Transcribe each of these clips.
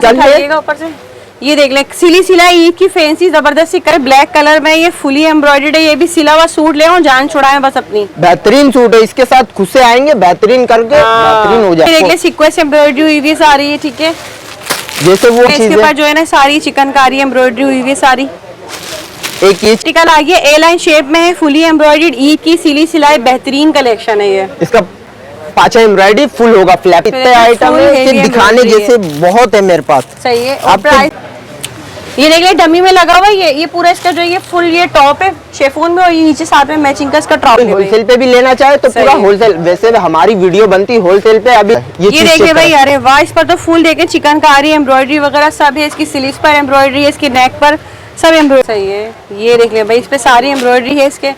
दिखाइएगा ऊपर से। ये देख लें, सिली सिलाई ईद की फैंसी जबरदस्त कलर, ब्लैक कलर में, ये फुली एम्ब्रॉयडर्ड है। ये भी सिला हुआ सूट ले और जान छुड़ाएं बस अपनी। बेहतरीन सूट है, इसके साथ खुद से आएंगे बेहतरीन करके बेहतरीन हो जाए। देख ले, सीक्वेंस एम्ब्रॉयडरी हुई हुई सारी है, ठीक है। जैसे वो इसके ऊपर जो है ना सारी चिकनकारी एम्ब्रॉयडरी हुई हुई है सारी। एक ये टिकल आ गया, ए लाइन शेप में है, फुली एम्ब्रॉयडर्ड ईद की सिली सिलाई बेहतरीन कलेक्शन है ये। इसका पांचा एम्ब्रॉयडरी फुल होगा फ्लैट। इतने आइटम है कि दिखाने जैसे बहुत है मेरे पास। सही है। और प्राइस ये देख ले, डमी में लगा हुआ है ये पूरा इसका जो ये फुल ये टॉप है शेफून में, और ये नीचे साथ में मैचिंग का इसका टॉप है। होलसेल पे भी लेना चाहे तो पूरा होलसेल, वैसे हमारी वीडियो बनती होलसेल पे। अभी ये देखिए भाई, अरे वाह, इस पर तो फुल देखे चिकनकारी एम्ब्रॉयडरी वगैरह सब है। इसकी स्लीव्स पर एम्ब्रॉयडरी है, इसकी नेक पर सब एम्ब्रॉयडरी। सही है। ये देख ले भाई, इस पे सारी एम्ब्रॉयडरी है, इसके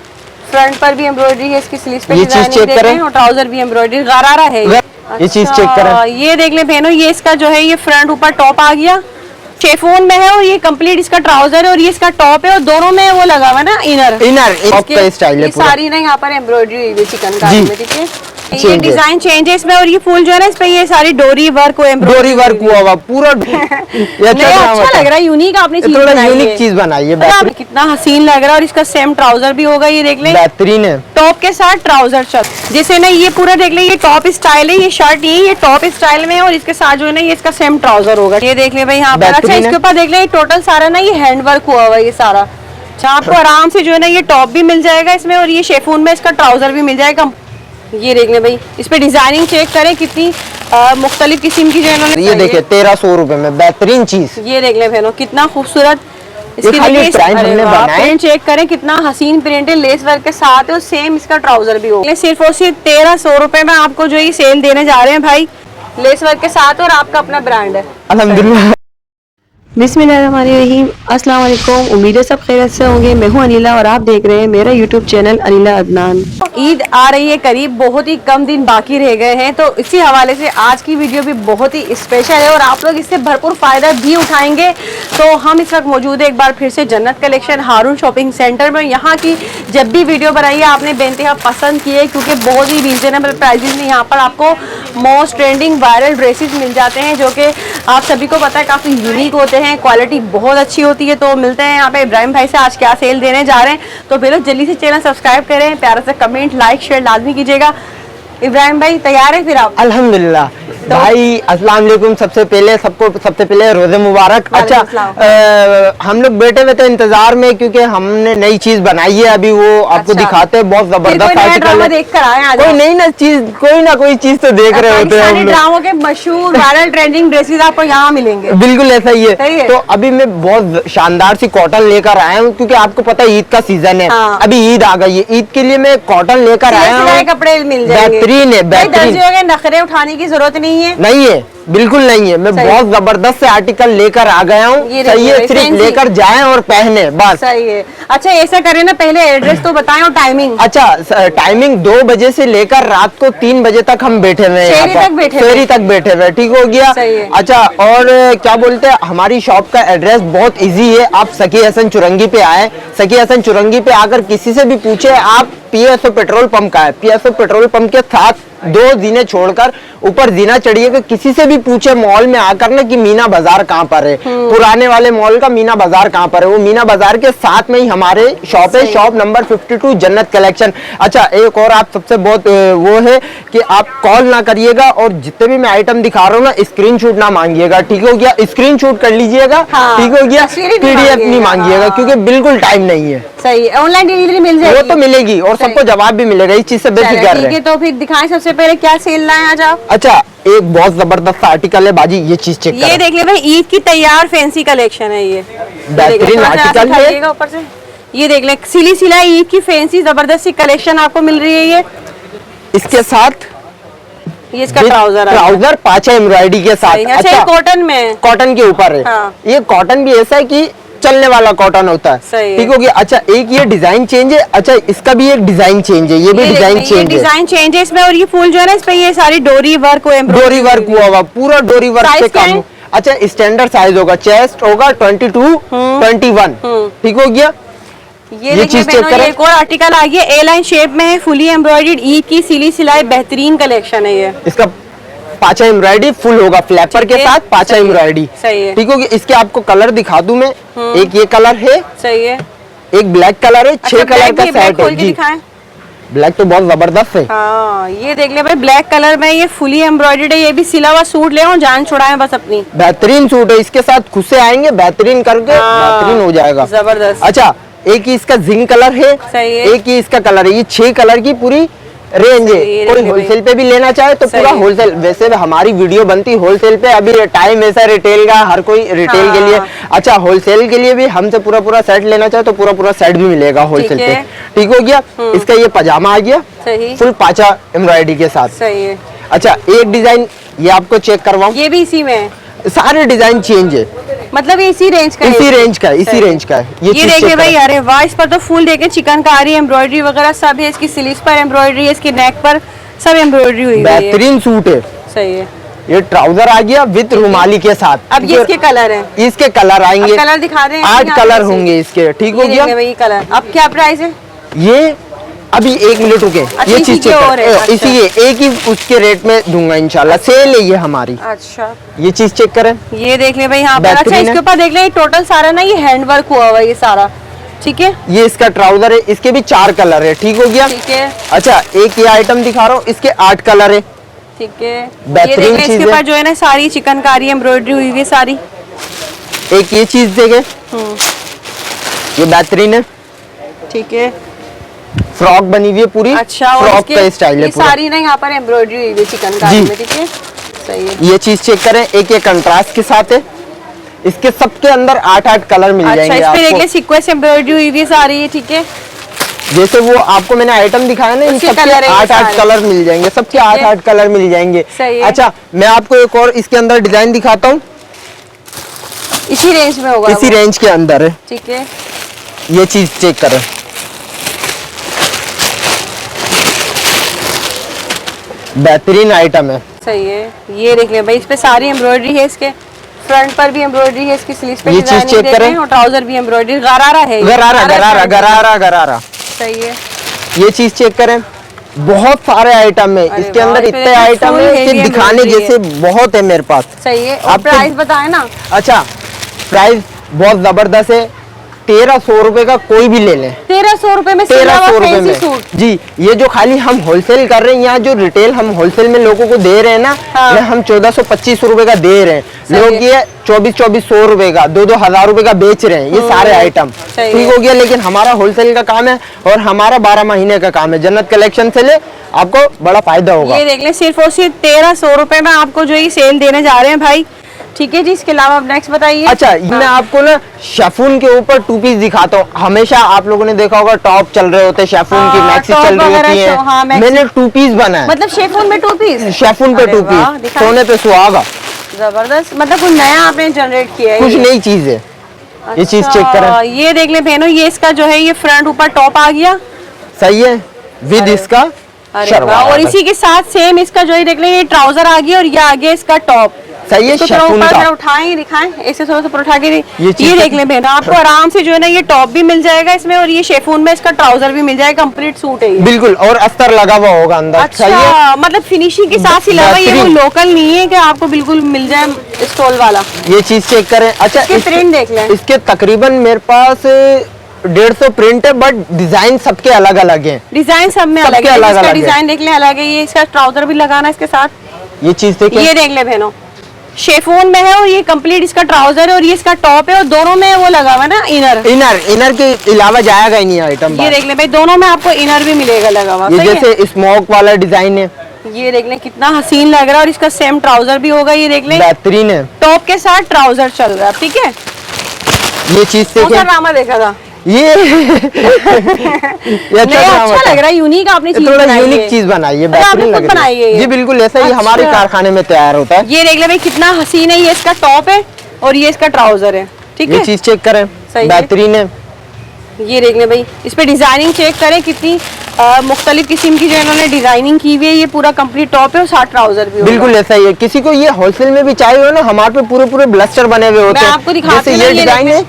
फ्रंट पर भी एम्ब्रॉयडरी है, इसकी स्लीव्स पे डिजाइनिंग देख रहे हैं, और ट्राउजर भी एम्ब्रॉयडरी गरारा है। ये चीज चेक करें। ये देख ले बहनों, ये इसका जो है ये फ्रंट ऊपर टॉप आ गया, शेफोन में है, और ये कंप्लीट इसका ट्राउजर है, और ये इसका टॉप है, और दोनों में वो लगा हुआ है ना इनर का स्टाइल है पूरा। सारी ना यहाँ पर एम्ब्रॉयडरी हुई है चिकनकारी में, ठीक है। ये डिजाइन चेंज है इसमें, और ये फुल जो है ना इस पे ये सारी डोरी वर्क हुआ हुआ पूरा। अच्छा लग रहा है, यूनिक आपने चीज बनाई है, यूनिक चीज बनाई है। कितना हसीन लग रहा है, और इसका सेम ट्राउजर भी होगा, ये देख ले बेहतरीन है। टॉप के साथ ट्राउजर शर्ट, जैसे ना ये पूरा देख ले, ये टॉप स्टाइल है, ये शर्ट ये टॉप स्टाइल में है, और इसके साथ जो है ना ये इसका सेम ट्राउजर होगा। ये देख ले भाई यहाँ पर। अच्छा, इसके ऊपर देख ले टोटल सारा ना ये हैंड वर्क हुआ हुआ है ये सारा। अच्छा, आपको आराम से जो है ना ये टॉप भी मिल जाएगा इसमें, और ये शेफून में इसका ट्राउजर भी मिल जाएगा। ये देख ले भाई, इस पे डिजाइनिंग चेक करें कितनी मुख्तलिफ किस्म की जो है। ये देखिए 1300 रुपए में बेहतरीन चीज। ये देख ले बहनों, कितना खूबसूरत इसकी प्रिंट चेक करें, कितना हसीन प्रिंट है, लेस वर्क के साथ है, और सेम इसका ट्राउजर भी होगा। सिर्फ और सिर्फ 1300 रुपए में आपको जो ये सेल देने जा रहे हैं भाई, लेस वर्क के साथ, और आपका अपना ब्रांड है। अल्हम्दुलिल्लाह। बिस्मिल्लाहिर्रहमानिर्रहीम, अस्सलाम वालेकुम। उम्मीद है सब खैरियत से होंगे। मैं हूं अनिला और आप देख रहे हैं मेरा यूट्यूब चैनल अनिला अदनान। ईद आ रही है करीब, बहुत ही कम दिन बाकी रह गए हैं, तो इसी हवाले से आज की वीडियो भी बहुत ही स्पेशल है, और आप लोग इससे भरपूर फायदा भी उठाएंगे। तो हम इस वक्त मौजूद है एक बार फिर से जन्नत कलेक्शन हारून शॉपिंग सेंटर में। यहाँ की जब भी वीडियो बनाई है आपने बेइंतहा पसंद की है, क्योंकि बहुत ही रीजनेबल प्राइजेस में यहाँ पर आपको मोस्ट ट्रेंडिंग वायरल ड्रेसेस मिल जाते हैं, जो कि आप सभी को पता है काफी यूनिक होते हैं, क्वालिटी बहुत अच्छी होती है। तो मिलते हैं यहाँ पे इब्राहिम भाई से, आज क्या सेल देने जा रहे हैं। तो फिर जल्दी से चैनल सब्सक्राइब करें, प्यारा से कमेंट लाइक शेयर लाजमी कीजिएगा। इब्राहिम भाई तैयार है फिर आप? अल्हम्दुलिल्लाह भाई, अस्सलाम वालेकुम। सबसे पहले रोजे मुबारक। अच्छा, हम लोग बैठे हुए थे इंतजार में, क्योंकि हमने नई चीज बनाई है अभी, वो आपको दिखाते हैं। बहुत जबरदस्त आर्टिकल देख कर आए आज। कोई नई चीज, कोई ना कोई चीज तो देख रहे होते हैं। ड्रामों के मशहूर वायरल ट्रेंडिंग ड्रेसेस आपको यहाँ मिलेंगे। बिल्कुल ऐसा ही है। तो अभी मैं बहुत शानदार सी कॉटन लेकर आया हूँ, क्योंकि आपको पता है ईद का सीजन है। अभी ईद आ गई है, ईद के लिए मैं कॉटन लेकर आया हूँ। कपड़े मिल जाएंगे, बेहतरीन है, बेहतरीन। नखरे उठाने की जरूरत नहीं है, नहीं है, बिल्कुल नहीं है। मैं बहुत जबरदस्त से आर्टिकल लेकर आ गया हूँ। सही है, सिर्फ लेकर जाएं और पहने बस। सही है। अच्छा, ऐसा करें ना, पहले एड्रेस तो बताएं और टाइमिंग। अच्छा, टाइमिंग 2 बजे से लेकर रात को 3 बजे तक हम बैठे हुए हैं, फेरी तक बैठे हुए। ठीक हो गया। अच्छा, और क्या बोलते हैं, हमारी शॉप का एड्रेस बहुत इजी है। आप सकी हसन चुरंगी पे आए, सकी हसन चुरंगी पे आकर किसी से भी पूछे आप पीएसओ पेट्रोल पंप का है, पीएसओ पेट्रोल पंप के साथ 2 जीने छोड़कर ऊपर जीना चढ़िए, कि किसी से भी पूछे मॉल में आकर ना कि मीना बाजार कहाँ पर है, पुराने वाले मॉल का मीना बाजार कहाँ पर है, वो मीना बाजार के साथ में ही हमारे शॉप है, शॉप नंबर 52 जन्नत कलेक्शन। अच्छा, एक और आप सबसे बहुत वो है कि आप कॉल ना करिएगा, और जितने भी मैं आइटम दिखा रहा हूँ ना, स्क्रीनशॉट ना मांगिएगा। ठीक हो गया, स्क्रीनशॉट कर लीजिएगा। ठीक हो गया, PDF नहीं मांगिएगा, क्योंकि बिल्कुल टाइम नहीं है। सही है, ऑनलाइन डिलीवरी मिल जाएगी, वो तो मिलेगी, और सबको जवाब भी मिलेगा, इस चीज से बेफिक्र रहे। तो फिर दिखाएं सबसे पहले क्या सेल लाए आज आप। अच्छा, एक बहुत जबरदस्त आर्टिकल है बाजी, ये चीज चेक करें। ये देख ले भाई, ईद की तैयार फैंसी कलेक्शन है, ये बेहतरीन आर्टिकल है। ऊपर से ये देख ले, सिली सिलाई ईद की फैंसी जबरदस्त कलेक्शन आपको मिल रही है। ये इसके साथ ये इसका ट्राउजर पांचा एम्ब्रॉयडरी के साथ। अच्छा, कॉटन में, कॉटन के ऊपर है। ये कॉटन भी ऐसा है कि चलने वाला कॉटन होता है। ठीक हो गया। अच्छा, एक ये डिजाइन चेंज है। अच्छा, इसका भी एक डिजाइन चेंज है, ये भी डिजाइन चेंज है इसमें, और ये फूल जो है ना इस पे ये सारी डोरी वर्क हुआ पूरा डोरी वर्क पे काम। अच्छा, स्टैंडर्ड साइज होगा, चेस्ट होगा 22, 21। ठीक हो गया। ये चीज चेक करें। एक और आर्टिकल आ गया, ए लाइन शेप में है, फुली एम्ब्रॉयडर्ड ईद की सिली सिलाई बेहतरीन कलेक्शन है ये। इसका पाचा एम्ब्रॉयडरी फुल होगा, फ्लैपर के साथ पाचा एम्ब्रॉयडरी। सही है। ठीक होगी। इसके आपको कलर दिखा दूं मैं, एक ये कलर है, सही है, एक ब्लैक कलर है, 6 कलर का सेट है जी। ब्लैक तो बहुत जबरदस्त है। हाँ, ये देख ले भाई, ब्लैक कलर में ये फुली एम्ब्रॉयडर्ड है, ये भी सिला हुआ सूट ले जान छुड़ाए बस अपनी। बेहतरीन सूट है, इसके साथ खुद से आएंगे बेहतरीन करके, बेहतरीन हो जाएगा, जबरदस्त। अच्छा, एक ही इसका जिंक कलर है, सही है। एक ही इसका कलर है, ये 6 कलर की पूरी रेंज है। कोई होलसेल पे भी लेना चाहे तो पूरा होलसेल, वैसे हमारी वीडियो बनती होलसेल पे, अभी टाइम ऐसा रिटेल का, हर कोई रिटेल के लिए। अच्छा, होलसेल के लिए भी हमसे पूरा सेट लेना चाहे तो पूरा सेट भी मिलेगा होलसेल पे। ठीक हो गया। इसका ये पजामा आ गया फुल पाचा एम्ब्रॉयडरी के साथ। सही है। अच्छा, एक डिजाइन ये आपको चेक करवाऊं, ये भी इसी में है, सारे डिजाइन चेंज है, मतलब ये इसी रेंज का है, इसी रेंज का है, इसी रेंज का है। ये देखिए भाई, अरे वाह, इस पर तो फुल देखे चिकनकारी एम्ब्रॉयडरी वगैरह सब है, इसकी स्लीव्स पर एम्ब्रॉयडरी है, इसकी नेक पर सब एम्ब्रॉयडरी हुई है, बेहतरीन सूट है। सही है। ये ट्राउजर आ गया विद रुमाली के साथ। अब ये इसके कलर है, इसके कलर आएंगे, कलर दिखा रहे हैं, 8 कलर होंगे इसके। ठीक हो गया भाई कलर। अब क्या प्राइस है ये? अभी 1 मिनट रुके, ये चीज चेक कर, इसी ये एक ही उसके रेट में दूंगा इंशाल्लाह, सेल है ये हमारी। अच्छा, ये चीज चेक करें, ये देख ले भाई यहाँ पर। अच्छा, इसके ऊपर देख ले टोटल सारा ना ये हैंडवर्क हुआ हुआ है ये सारा। ठीक है, ये इसका ट्राउजर है, इसके भी 4 कलर है। ठीक हो गया। ठीक है। अच्छा, एक ये आइटम दिखा रहा हूँ, इसके 8 कलर है। ठीक है, बेहतरीन चीज है। इसके ऊपर जो है ना सारी चिकनकारी एम्ब्रॉयडरी हुई है सारी। एक ये चीज देखे, ये बेहतरीन है। ठीक है, फ्रॉक बनी हुई है पूरी। अच्छा, फ्रॉक का स्टाइल है पूरा। सारी ना यहाँ पर एम्ब्रॉयडरी हुई है चिकनकारी में। ठीक है, सही है। ये चीज चेक करें, एक ये कंट्रास्ट के साथ है, इसके सबके अंदर 8 कलर मिल जाएंगे आपको। आपको। इस पे सीक्वेंस एम्ब्रॉयडरी हुई है सारी है। ठीक है, जैसे वो आपको मैंने आइटम दिखाया ना, इन सबके 8 कलर मिल जाएंगे, सबके 8 कलर मिल जाएंगे। अच्छा, मैं आपको एक और इसके अंदर डिजाइन दिखाता हूँ, इसी रेंज में होगा, इसी रेंज के अंदर है। ठीक है, ये चीज चेक करें, बेहतरीन आइटम है। सही है। ये देख ले भाई, इस पे सारी एम्ब्रॉयडरी है, इसके फ्रंट पर भी एम्ब्रॉयडरी है, इसकी स्लीव्स पे ये चीज चेक करें, और ट्राउजर भी एम्ब्रॉयडरी, गरारा है, गरारा। सही है। ये चीज चेक करें, बहुत सारे आइटम है इसके अंदर, इतने आइटम है कि दिखाने जैसे बहुत है मेरे पास। सही है। और प्राइस बताए ना। अच्छा, प्राइस बहुत जबरदस्त है, 1300 रुपए का कोई भी ले लें। 1300 रुपए में 1300 रुपए में सूट। जी। ये जो खाली हम होलसेल कर रहे हैं, यहाँ जो रिटेल हम होलसेल में लोगों को दे रहे हैं ना, ये हम 1425 रुपए का दे रहे हैं, लोग ये 2400 रुपए का, 2-2 रुपए का बेच रहे हैं ये सारे आइटम। ठीक हो गया। लेकिन हमारा होलसेल का काम है और हमारा 12 महीने का काम है। जन्नत कलेक्शन से ले, आपको बड़ा फायदा होगा। ये देख ले, सिर्फ और सिर्फ 1300 रुपए में आपको जो ये सेल देने जा रहे हैं भाई। ठीक है जी, इसके अलावा आप नेक्स्ट बताइए। अच्छा, मैं आपको ना शेफून के ऊपर 2 पीस दिखाता हूँ। हमेशा आप लोगों ने देखा होगा टॉप चल रहे होते हैं, शेफून की मैक्सी चल रही होती है, मैंने 2 पीस बनाया, मतलब शेफून में 2 पीस, शेफून पे 2 पीस, सोने पे सुहागा, जबरदस्त। मतलब कुछ नया आपने जनरेट किया है, कुछ नई चीज है। ये चीज चेक करें, ये देख ले बहनों, ये इसका जो है ये फ्रंट ऊपर टॉप आ गया, सही है, विद इसका शलवार। और इसी के साथ सेम इसका जो है देख ले, ये ट्राउजर आ गया और ये आ गया इसका टॉप। सही है, शेफून का। उठाएं, दिखाएं, ऐसे थोड़ा सा उठा के ये देख लें बहन, आपको आराम से जो है ना ये टॉप भी मिल जाएगा इसमें, और ये शेफून में इसका ट्राउजर भी मिल जाएगा, कंप्लीट सूट है ये। बिल्कुल, और अस्तर लगा हुआ होगा अंदर। अच्छा, सही है? मतलब फिनिशिंग के साथ सिला हुआ, ये वो लोकल नहीं है कि आपको बिल्कुल मिल जाए स्टॉल वाला। ये चीज चेक करें। अच्छा, प्रिंट देख लें, इसके तकरीबन मेरे पास 150 प्रिंट है, बट डिजाइन सबके अलग अलग हैं। डिजाइन सब में अलग है, इसका डिजाइन देख ले अलग है, ये इसका ट्राउजर भी लगाना इसके साथ। ये चीज देखिए, ये देख ले बहनों, शेफून में है और ये कंप्लीट इसका ट्राउजर है और ये इसका टॉप है, और दोनों में वो लगा हुआ ना इनर के अलावा जाएगा ही नहीं आइटम। ये देख ले भाई, दोनों में आपको इनर भी मिलेगा लगा हुआ। ये जैसे स्मोक वाला डिजाइन है, ये देख ले कितना हसीन लग रहा है, और इसका सेम ट्राउजर भी होगा, ये देख ले बेहतरीन है, टॉप के साथ ट्राउजर चल रहा है। ठीक है, ये चीज देखिए, ड्रामा देखा था ये अच्छा लग रहा है, यूनिक आपने चीज थोड़ा यूनिक चीज बनाई है, बेहतरीन लग रहा है जी। बिल्कुल ऐसा ही हमारे कारखाने में तैयार होता है। ये देख ले भाई कितना हसीन है, ये इसका टॉप है और ये इसका ट्राउजर है। ठीक है, ये चीज चेक करें, बेहतरीन है। ये देख ले भाई, इस पे डिजाइनिंग चेक करें, कितनी मुख्तलिफ किस्म की जो इन्होंने डिजाइनिंग की हुई है। ये पूरा कंप्लीट टॉप है और साथ ट्राउजर भी। बिल्कुल ऐसा ही है, किसी को ये होलसेल में भी चाहिए हो ना, हमारे पे पूरे ब्लस्टर बने हुए होते हैं। मैं आपको दिखाती हूं, ये डिजाइन है,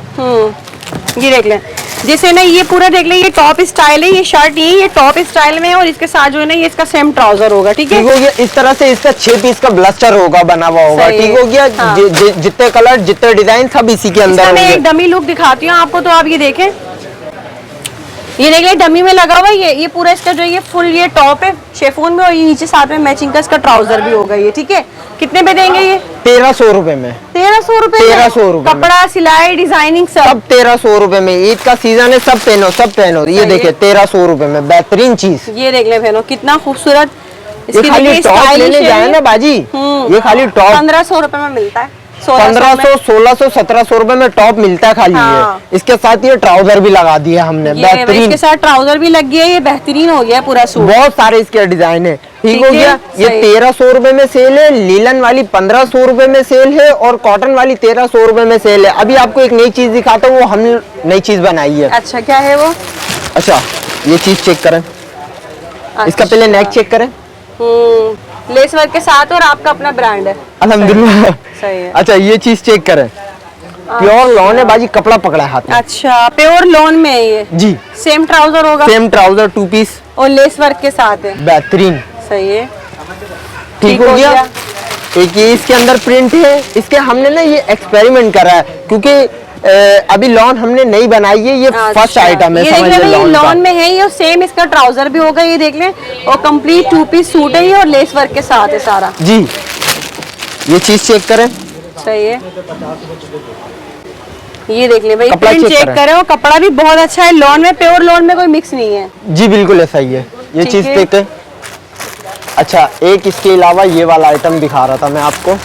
ये देख ले, जैसे ना ये पूरा देख ले, ये टॉप स्टाइल है, ये शर्ट नहीं है, ये टॉप स्टाइल में है और इसके साथ जो है ना ये इसका सेम ट्राउजर होगा। ठीक है, ठीक हो गया। इस तरह से इसका 6 पीस का ब्लस्टर होगा, बना हुआ होगा। ठीक हो गया। हाँ। जितने कलर जितने डिजाइन सब इसी के अंदर मैं होंगे। एक डमी लुक दिखाती हूँ आपको, तो आप ये देखें, ये देख ले डमी में लगा हुआ है। ये पूरा इसका जो ये फुल ये टॉप है शेफोन में, और ये नीचे साथ में मैचिंग का इसका ट्राउजर भी होगा ये। ठीक है, कितने में देंगे ये? 1300 रुपए में। 1300 रुपए? 1300 रुपए। कपड़ा, सिलाई, डिजाइनिंग सब 1300 रुपए में। ईद का सीजन है, सब पहनो सब पहनो। ये देखिए 1300 रुपए में बेहतरीन चीज। ये देख ले बहनों, कितना खूबसूरत। ये खाली टॉप लेने जाए ना बाजी, ये खाली टॉप 1500 रुपए में मिलता है। 1500, 1600, 1700 रुपए में टॉप मिलता है खाली। हाँ। ये इसके साथ ये ट्राउजर भी लगा दिया हमने, बेहतरीन। इसके साथ ट्राउजर भी लग गया, ये बेहतरीन हो गया पूरा सूट। बहुत सारे इसके डिजाइन है। ठीक हो गया। ये 1300 रुपए में सेल है, लीलन वाली 1500 रुपए में सेल है और कॉटन वाली 1300 रुपए में सेल है। अभी आपको एक नई चीज दिखाता हूँ, वो हम नई चीज बनाई है। अच्छा, क्या है वो? अच्छा, ये चीज चेक करें। इसका पहले नेक चेक करें। लेस वर्क के साथ, और आपका अपना ब्रांड है। अल्हम्दुलिल्लाह, सही है। अच्छा ये चीज चेक करें, प्योर लॉन है बाजी, कपड़ा पकड़ा है हाथ में। अच्छा, प्योर लॉन में है ये? जी। सेम ट्राउजर होगा? सेम ट्राउजर 2 पीस और लेस वर्क के साथ है, बेहतरीन। सही है, ठीक हो गया। एक ये इसके अंदर प्रिंट है, इसके हमने ना ये एक्सपेरिमेंट करा है, क्योंकि अभी लॉन हमने नहीं बनाई है, ये फर्स्ट आइटम है। ये देख ले, ये लॉन में है ये, और सेम इसका ट्राउजर भी होगा, ये देख ले, और कंप्लीट 2 पीस सूट है ये, और लेस वर्क के साथ है सारा। जी, ये चीज चेक करें। सही है, ये देख ले भाई, कपड़ा प्रिंट चेक चेक करें, और कपड़ा भी बहुत अच्छा है। लॉन में, प्योर लॉन में कोई मिक्स नहीं है। जी बिल्कुल ऐसा ही है। ये चीज देखें। अच्छा, एक इसके अलावा ये वाला आइटम दिखा रहा था मैं आपको।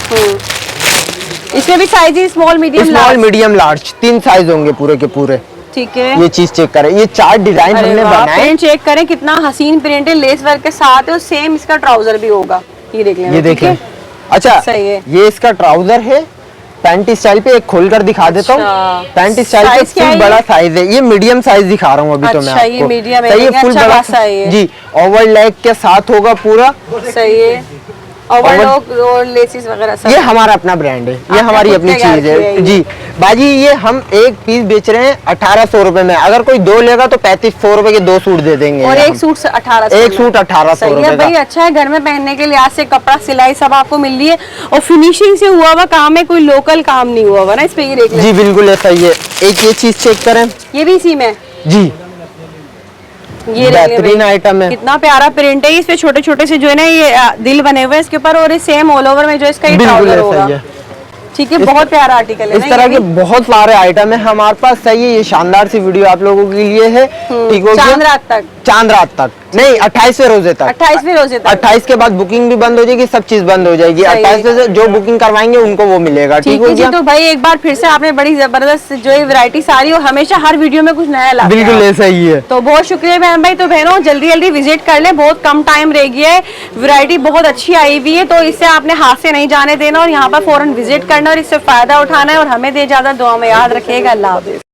इसमें भी size small, medium, large 3 size होंगे पूरे के पूरे। ठीक है, ये चीज चेक करें, ये 4 डिजाइन हमने बनाए। प्रिंट चेक करें, कितना हसीन प्रिंट है, लेस वर्क के साथ है, और सेम इसका ट्राउजर भी होगा। ये देख लें, ये देखें। अच्छा, सही है। ये इसका ट्राउजर है पैंट स्टाइल पे। एक खोलकर दिखा देता हूँ। पैंट स्टाइल पे फुल बड़ा साइज है, ये मीडियम साइज दिखा रहा हूँ अभी। तो मैं आपको ये मीडियम है, सही है, फुल बड़ा जी, ओवर लेग के साथ होगा पूरा। सही है, ओवरलॉक और लेसिस वगैरह सब। ये हमारा अपना ब्रांड है, ये हमारी अपनी चीज है जी बाजी। ये हम एक पीस बेच रहे हैं 1800 रुपए में। अगर कोई 2 लेगा तो 3500 रुपए के 2 सूट दे देंगे, और एक सूट 1800। एक सूट 1800 रुपए भाई, अच्छा है, घर में पहनने के लिहाज से कपड़ा, सिलाई सब आपको मिल रही है, और फिनिशिंग से हुआ हुआ काम है, कोई लोकल काम नहीं हुआ हुआ ना इस पे। ये जी बिल्कुल ऐसा ही है। एक ये चीज चेक करें, ये भी इसी में जी, ये बेहतरीन आइटम है। कितना प्यारा प्रिंट है, इस पे छोटे छोटे से जो है ना ये दिल बने हुए हैं इसके ऊपर, और ये सेम ऑल ओवर में जो इसका ये ट्राउजर होगा। ठीक है, बहुत प्यारा आर्टिकल है। इस तरह के बहुत सारे आइटम है हमारे पास। सही है, ये शानदार सी वीडियो आप लोगों के लिए है। ठीक हो गया। चांद रात तक नहीं, 28वें रोजे तक। 28वें रोजे तक। 28 के बाद बुकिंग भी बंद हो जाएगी, सब चीज बंद हो जाएगी। 28 से जो बुकिंग करवाएंगे उनको वो मिलेगा। ठीक हो गया। तो भाई एक बार फिर से आपने बड़ी जबरदस्त जो है वैरायटी सारी, और हमेशा हर वीडियो में कुछ नया लाते हैं। बिल्कुल ऐसा ही है। तो बहुत शुक्रिया बहन भाई। तो बहनों, जल्दी जल्दी विजिट कर ले, बहुत कम टाइम रह गया है, वैरायटी बहुत अच्छी आई हुई है, तो इससे आपने हाथ से नहीं जाने देना, और यहाँ पर फौरन विजिट करना, और इससे फायदा उठाना है। और हमें दे इजाजत, दुआ में याद रखिएगा। अल्लाह हाफिज़।